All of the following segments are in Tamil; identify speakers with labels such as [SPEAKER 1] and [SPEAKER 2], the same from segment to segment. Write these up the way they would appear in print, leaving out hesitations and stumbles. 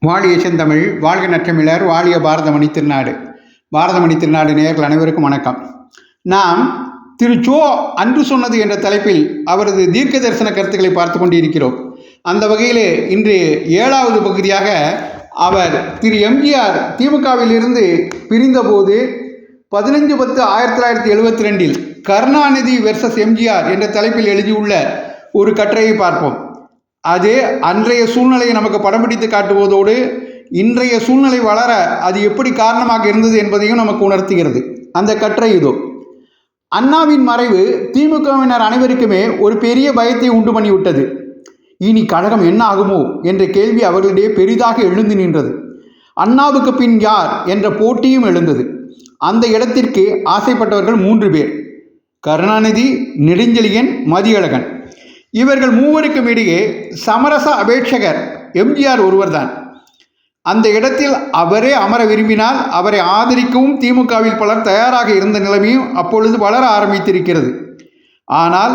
[SPEAKER 1] வாழிய செந்தமிழ், வாழ்க நற்றமிழர், வாழிய பாரதமணி திருநாடு. பாரதமணி திருநாடு நேயர்கள் அனைவருக்கும் வணக்கம். நாம் திரு சோ அன்று சொன்னது என்ற தலைப்பில் அவரது தீர்க்க தரிசன கருத்துக்களை பார்த்து கொண்டிருக்கிறோம். அந்த வகையிலே இன்று 7வது பகுதியாக அவர் திரு எம்ஜிஆர் திமுகவில் இருந்து பிரிந்தபோது 15/10/1972 கருணாநிதி வெர்சஸ் எம்ஜிஆர் என்ற தலைப்பில் எழுதியுள்ள ஒரு கட்டுரையை பார்ப்போம். அது அன்றைய சூழ்நிலையை நமக்கு படம் பிடித்து காட்டுவதோடு இன்றைய சூழ்நிலை வளர அது எப்படி காரணமாக இருந்தது என்பதையும் நமக்கு உணர்த்துகிறது. அந்த கட்டுரை இதோ. அண்ணாவின் மறைவு திமுகவினர் அனைவருக்குமே ஒரு பெரிய பயத்தை உண்டு பண்ணிவிட்டது. இனி கழகம் என்ன ஆகுமோ என்ற கேள்வி அவர்களிடையே பெரிதாக எழுந்து நின்றது. அண்ணாவுக்கு பின் யார் என்ற போட்டியும் எழுந்தது. அந்த இடத்திற்கு ஆசைப்பட்டவர்கள் 3 பேர்: கருணாநிதி, நெடுஞ்செழியன், மதியழகன். இவர்கள் மூவருக்கும் இடையே சமரச அபேட்சகர் எம்ஜிஆர் ஒருவர்தான். அந்த இடத்தில் அவரே அமர விரும்பினால் அவரை ஆதரிக்கவும் திமுகவில் பலர் தயாராக இருந்த நிலைமையும் அப்பொழுது வளர ஆரம்பித்திருக்கிறது. ஆனால்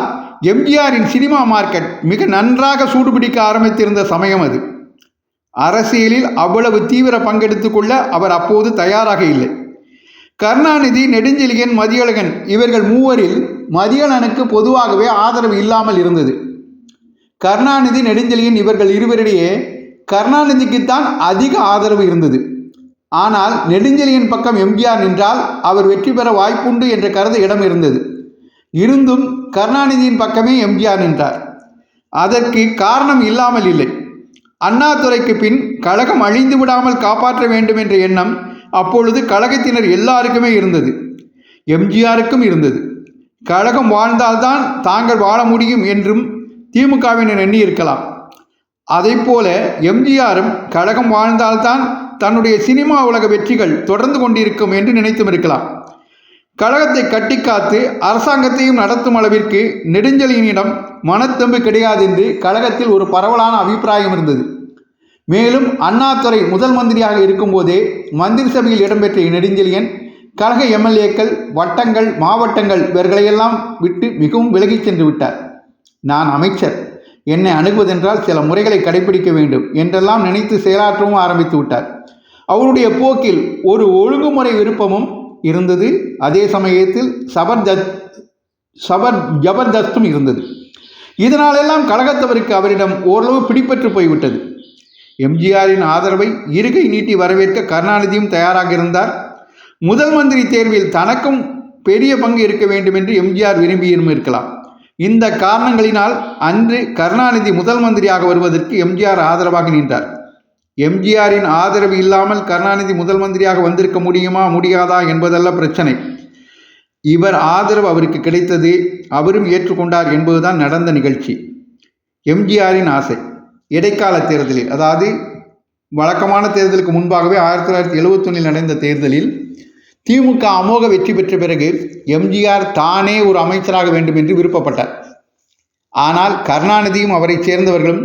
[SPEAKER 1] எம்ஜிஆரின் சினிமா மார்க்கெட் மிக நன்றாக சூடுபிடிக்க ஆரம்பித்திருந்த சமயம் அது. அரசியலில் அவ்வளவு தீவிர பங்கெடுத்து கொள்ள அவர் அப்போது தயாராக இல்லை. கருணாநிதி, நெடுஞ்செழியன், மதியழகன் இவர்கள் மூவரில் மதியழகனுக்கு பொதுவாகவே ஆதரவு இல்லாமல் இருந்தது. கருணாநிதி, நெடுஞ்செழியன் இவர்கள் இருவரிடையே கருணாநிதிக்குத்தான் அதிக ஆதரவு இருந்தது. ஆனால் நெடுஞ்செழியன் பக்கம் எம்ஜிஆர் நின்றால் அவர் வெற்றி பெற வாய்ப்புண்டு என்ற கருத இடம் இருந்தது. இருந்தும் கருணாநிதியின் பக்கமே எம்ஜிஆர் நின்றார். அதற்கு காரணம் இல்லாமல் இல்லை. அண்ணாதுரைக்கு பின் கழகம் அழிந்து விடாமல் காப்பாற்ற வேண்டும் என்ற எண்ணம் அப்பொழுது கழகத்தினர் எல்லாருக்குமே இருந்தது. எம்ஜிஆருக்கும் இருந்தது. கழகம் வாழ்ந்தால்தான் தாங்கள் வாழ முடியும் என்றும் திமுகவினர் எண்ணி இருக்கலாம். அதை போல எம்ஜிஆரும் கழகம் வாழ்ந்தால்தான் தன்னுடைய சினிமா உலக வெற்றிகள் தொடர்ந்து கொண்டிருக்கும் என்று நினைத்தும் இருக்கலாம். கழகத்தை கட்டி காத்து அரசாங்கத்தையும் நடத்தும் அளவிற்கு நெடுஞ்செழியனிடம் மனத்தெம்பு கிடையாது என்று கழகத்தில் ஒரு பரவலான அபிப்பிராயம் இருந்தது. மேலும் அண்ணாதுரை முதல் மந்திரியாக இருக்கும்போதே மந்திரி சபையில் இடம்பெற்ற நெடுஞ்செழியன் கழக எம்எல்ஏக்கள், வட்டங்கள், மாவட்டங்கள் இவர்களையெல்லாம் விட்டு மிகவும் விலகிச் சென்று விட்டார். நான் அமைச்சர், என்னை அணுகுவதென்றால் சில முறைகளை கடைபிடிக்க வேண்டும் என்றெல்லாம் நினைத்து செயலாற்றவும் ஆரம்பித்து விட்டார். அவருடைய போக்கில் ஒரு ஒழுங்குமுறை விருப்பமும் இருந்தது. அதே சமயத்தில் ஜபர்தஸ்தும் இருந்தது. இதனாலெல்லாம் கழகத்தவருக்கு அவரிடம் ஓரளவு பிடிப்பற்று போய்விட்டது. எம்ஜிஆரின் ஆதரவை இருகை நீட்டி வரவேற்க கருணாநிதியும் தயாராக இருந்தார். முதல் மந்திரி தேர்வில் தனக்கும் பெரிய பங்கு இருக்க வேண்டும் என்று எம்ஜிஆர் விரும்பியும் இருக்கலாம். இந்த காரணங்களினால் அன்று கருணாநிதி முதல் மந்திரியாக வருவதற்கு எம்ஜிஆர் ஆதரவாக நின்றார். எம்ஜிஆரின் ஆதரவு இல்லாமல் கருணாநிதி முதல் மந்திரியாக வந்திருக்க முடியுமா முடியாதா என்பதல்ல பிரச்சனை. இவர் ஆதரவு அவருக்கு கிடைத்தது, அவரும் ஏற்றுக்கொண்டார் என்பதுதான் நடந்த நிகழ்ச்சி. எம்ஜிஆரின் ஆசை இடைக்கால தேர்தலில், அதாவது வழக்கமான தேர்தலுக்கு முன்பாகவே 1971 நடந்த தேர்தலில் திமுக அமோக வெற்றி பெற்ற பிறகு எம்ஜிஆர் தானே ஒரு அமைச்சராக வேண்டும் என்று விருப்பப்பட்டார். ஆனால் கருணாநிதியும் அவரை சேர்ந்தவர்களும்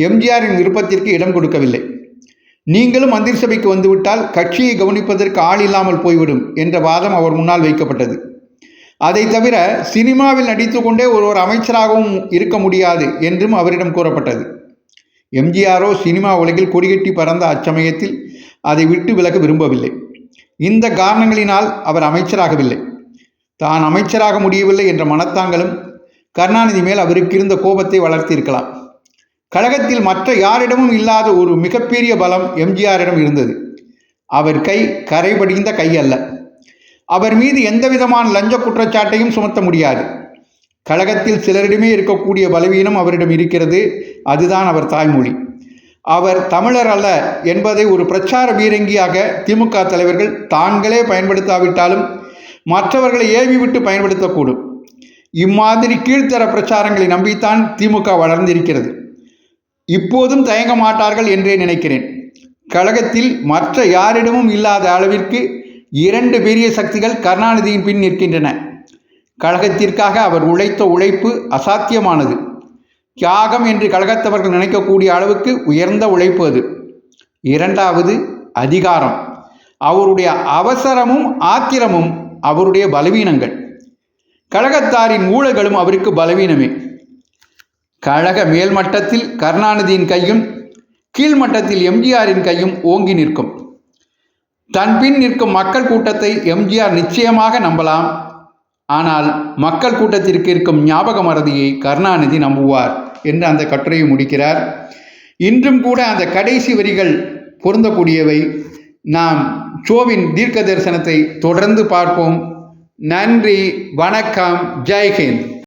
[SPEAKER 1] எம்ஜிஆரின் விருப்பத்திற்கு இடம் கொடுக்கவில்லை. நீங்களும் மந்திரி சபைக்கு வந்துவிட்டால் கட்சியை கவனிப்பதற்கு ஆள் இல்லாமல் போய்விடும் என்ற வாதம் அவர் முன்னால் வைக்கப்பட்டது. அதை தவிர சினிமாவில் நடித்து கொண்டே ஒருவர் அமைச்சராகவும் இருக்க முடியாது என்றும் அவரிடம் கூறப்பட்டது. எம்ஜிஆரோ சினிமா உலகில் கொடிகட்டி பறந்த அச்சமயத்தில் அதை விட்டு விலக விரும்பவில்லை. இந்த காரணங்களினால் அவர் அமைச்சராகவில்லை. தான் அமைச்சராக முடியவில்லை என்ற மனத்தாங்களும் கருணாநிதி மேல் அவருக்கு இருந்த கோபத்தை வளர்த்திருக்கலாம். கழகத்தில் மற்ற யாரிடமும் இல்லாத ஒரு மிகப்பெரிய பலம் எம்ஜிஆரிடம் இருந்தது. அவர் கை கரைபடிந்த கை அல்ல. அவர் மீது எந்தவிதமான லஞ்ச குற்றச்சாட்டையும் சுமத்த முடியாது. கழகத்தில் சிலரிடமே இருக்கக்கூடிய பலவீனம் அவரிடம் இருக்கிறது. அதுதான் அவர் தாய்மொழி. அவர் தமிழர் அல்ல என்பதை ஒரு பிரச்சார பீரங்கியாக திமுக தலைவர்கள் தாங்களே பயன்படுத்தாவிட்டாலும் மற்றவர்களை ஏவிவிட்டு பயன்படுத்தக்கூடும். இம்மாதிரி கீழ்த்தர பிரச்சாரங்களை நம்பித்தான் திமுக வளர்ந்திருக்கிறது. இப்போதும் தயங்க மாட்டார்கள் என்றே நினைக்கிறேன். கழகத்தில் மற்ற யாரிடமும் இல்லாத அளவிற்கு 2 பெரிய சக்திகள் கருணாநிதியின் பின் நிற்கின்றன. கழகத்திற்காக அவர் உழைத்த உழைப்பு அசாத்தியமானது. தியாகம் என்று கழகத்தவர்கள் நினைக்கக்கூடிய அளவுக்கு உயர்ந்த உழைப்பு அது. 2வது அதிகாரம். அவருடைய அவசரமும் ஆத்திரமும் அவருடைய பலவீனங்கள். கழகத்தாரின் ஊழல்களும் அவருக்கு பலவீனமே. கழக மேல்மட்டத்தில் கருணாநிதியின் கையும் கீழ்மட்டத்தில் எம்ஜிஆரின் கையும் ஓங்கி நிற்கும். தன் பின் நிற்கும் மக்கள் கூட்டத்தை எம்ஜிஆர் நிச்சயமாக நம்பலாம். ஆனால் மக்கள் கூட்டத்திற்கு இருக்கும் ஞாபக மறதியை கருணாநிதி நம்புவார் என்று அந்த கட்டுரையை முடிக்கிறார். இன்றும் கூட அந்த கடைசி வரிகள் பொருந்தக்கூடியவை. நாம் சோவின் தீர்க்க தரிசனத்தை தொடர்ந்து பார்ப்போம். நன்றி, வணக்கம், ஜெய்ஹிந்த்.